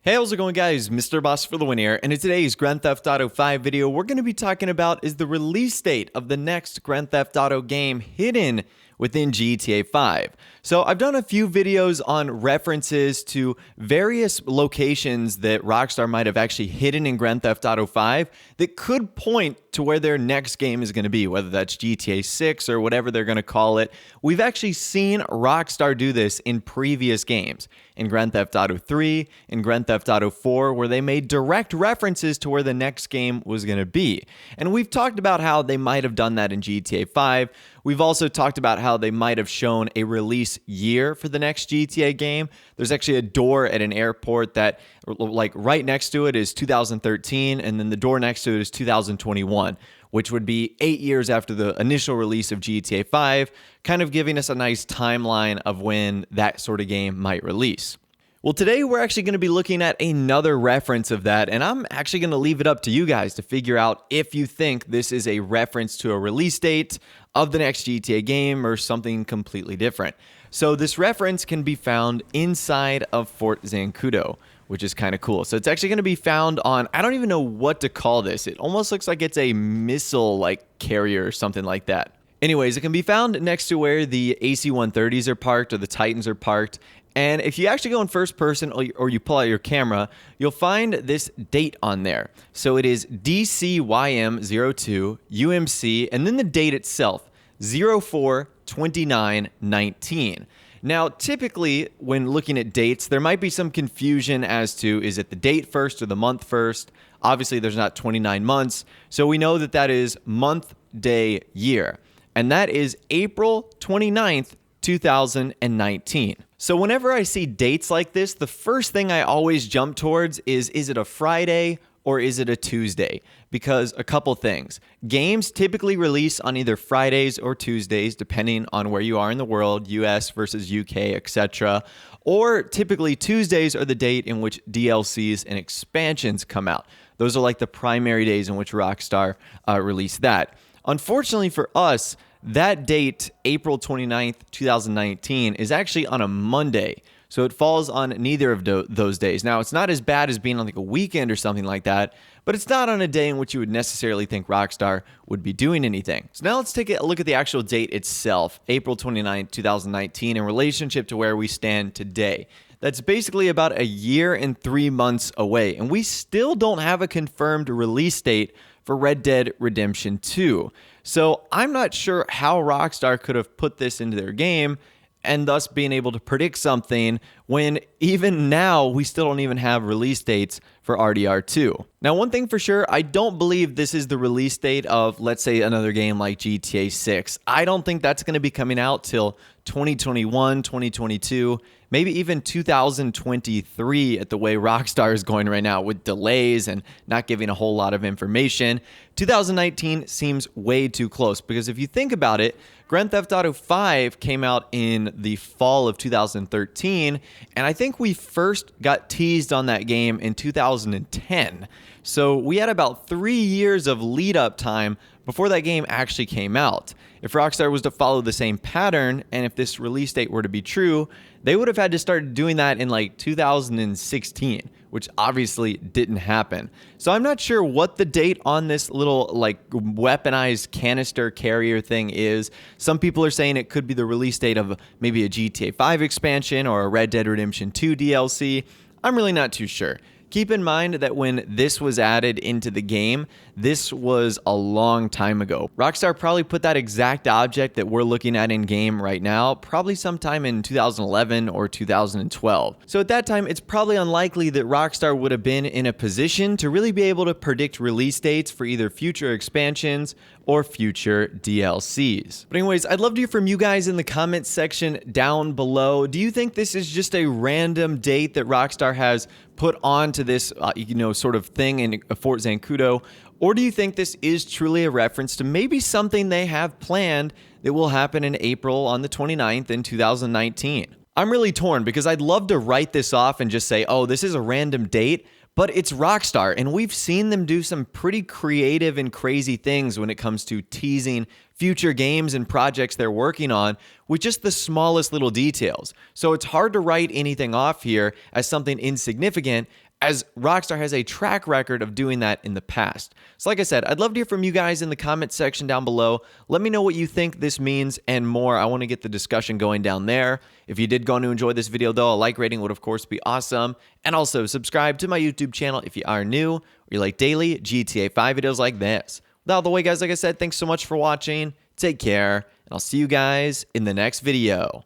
Hey, how's it going, guys? MrBossFTW here, and in today's Grand Theft Auto 5 video, we're going to be talking about is the release date of the next Grand Theft Auto game hidden within GTA 5. So I've done a few videos on references to various locations that Rockstar might have actually hidden in Grand Theft Auto 5 that could point to where their next game is going to be, whether that's GTA 6 or whatever they're going to call it. We've actually seen Rockstar do this in previous games, in Grand Theft Auto 3, in Grand Theft Auto 4, where they made direct references to where the next game was going to be. And we've talked about how they might have done that in GTA 5. We've also talked about how they might have shown a release year for the next GTA game. There's actually a door at an airport that, like, right next to it is 2013, and then the door next to it is 2021, which would be 8 years after the initial release of GTA 5, kind of giving us a nice timeline of when that sort of game might release. Well, today we're actually going to be looking at another reference of that, and I'm actually going to leave it up to you guys to figure out if you think this is a reference to a release date of the next GTA game or something completely different. So this reference can be found inside of Fort Zancudo, which is kind of cool. So it's actually going to be found on, I don't even know what to call this. It almost looks like it's a missile-like carrier or something like that. Anyways, it can be found next to where the AC-130s are parked or the Titans are parked. And if you actually go in first person or you pull out your camera, you'll find this date on there. So it is DCYM02 UMC and then the date itself, 04/29/19. Now, typically, when looking at dates, there might be some confusion as to, is it the date first or the month first? Obviously, there's not 29 months, so we know that that is month, day, year. And that is April 29th, 2019. So whenever I see dates like this, the first thing I always jump towards is it a Friday or is it a Tuesday? Because a couple things. Games typically release on either Fridays or Tuesdays, depending on where you are in the world, US versus UK, etc. Or typically Tuesdays are the date in which DLCs and expansions come out. Those are like the primary days in which Rockstar released that. Unfortunately for us, that date, April 29th, 2019, is actually on a Monday. So it falls on neither of those days. Now, it's not as bad as being on like a weekend or something like that, but it's not on a day in which you would necessarily think Rockstar would be doing anything. So now let's take a look at the actual date itself, April 29th, 2019, in relationship to where we stand today. That's basically about a year and 3 months away, and we still don't have a confirmed release date for Red Dead Redemption 2. So I'm not sure how Rockstar could have put this into their game and thus being able to predict something when even now we still don't even have release dates for RDR2. Now, one thing for sure, I don't believe this is the release date of, let's say, another game like GTA 6. I don't think that's going to be coming out till 2021, 2022, maybe even 2023 at the way Rockstar is going right now with delays and not giving a whole lot of information. 2019 seems way too close because if you think about it, Grand Theft Auto 5 came out in the fall of 2013, and I think we first got teased on that game in 2010. So we had about 3 years of lead up time before that game actually came out. If Rockstar was to follow the same pattern, and if this release date were to be true, they would have had to start doing that in like 2016, which obviously didn't happen. So I'm not sure what the date on this little like weaponized canister carrier thing is. Some people are saying it could be the release date of maybe a GTA 5 expansion or a Red Dead Redemption 2 DLC. I'm really not too sure. Keep in mind that when this was added into the game, this was a long time ago. Rockstar probably put that exact object that we're looking at in game right now, probably sometime in 2011 or 2012. So at that time, it's probably unlikely that Rockstar would have been in a position to really be able to predict release dates for either future expansions or future DLCs. But anyways, I'd love to hear from you guys in the comments section down below. Do you think this is just a random date that Rockstar has put onto this, sort of thing in Fort Zancudo? Or do you think this is truly a reference to maybe something they have planned that will happen in April on the 29th in 2019? I'm really torn because I'd love to write this off and just say, oh, this is a random date. But it's Rockstar, and we've seen them do some pretty creative and crazy things when it comes to teasing future games and projects they're working on with just the smallest little details. So it's hard to write anything off here as something insignificant, as Rockstar has a track record of doing that in the past. So like I said, I'd love to hear from you guys in the comment section down below. Let me know what you think this means and more. I want to get the discussion going down there. If you did go on to enjoy this video though, a like rating would of course be awesome. And also subscribe to my YouTube channel if you are new or you like daily GTA 5 videos like this. With all the way guys, like I said, thanks so much for watching. Take care, and I'll see you guys in the next video.